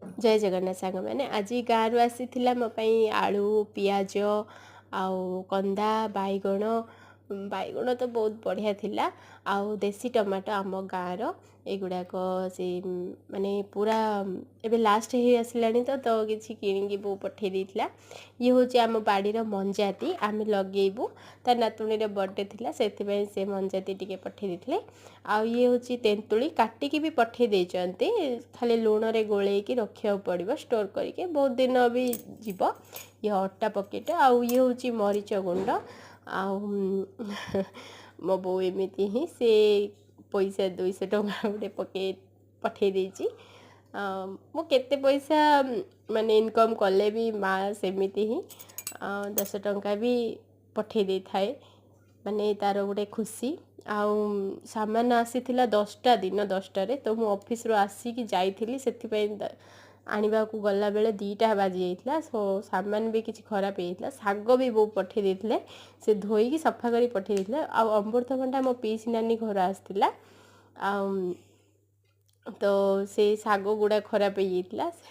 जय जगन्नाथ सांग मैंने आज गाँव आसी मो आलू पियाज आउ कंदा बैगण बैगण तो बहुत बढ़िया थिला आउ देसी टमाटो आम गाँव एगुड़ाक से माने पूरा एबे लास्ट ही आसलानी तो किसी किणिकी बो पठे देथिला ये हूँ आम बाड़ीर मंजाती आम लगेबू ता नातुणी बर्थडे थिला से से मंजाती टिके पठे देथिले आउ ये हूँ तेंतुली काटिकी भी पठे देचंती खाली लुण रे गोलेकी रखिया पड़िबो स्टोर करके बहुत दिन भी जीव ये अट्टा पकेट आउ ये हूँ मरीच गुंड आउ मो बो एमती ही से पैसा 200 टଙ୍କା गोटे पके पठे देची मु केते पैसा माने इनकम कले भी माँ सेमिति ही 10 टଙ୍କା भी पठे दे थाए माने तार गोटे खुशी आउ सामान आसीथिला 10टा दिन 10टारे तो मु ऑफिस रो आसीकी जाइथिली सेथिपई आनिबा को गला बेले 2टा बाजी जाइथिला सो सामान भी किछि खराब हेइथिला साग भी बो पठे देथिले से धोई की सफा करी पठे देथिले आ अमृतभंडा मो पीसी नानी घर आस्थिला आ तो से साग गुड़ा खराब हेइथिला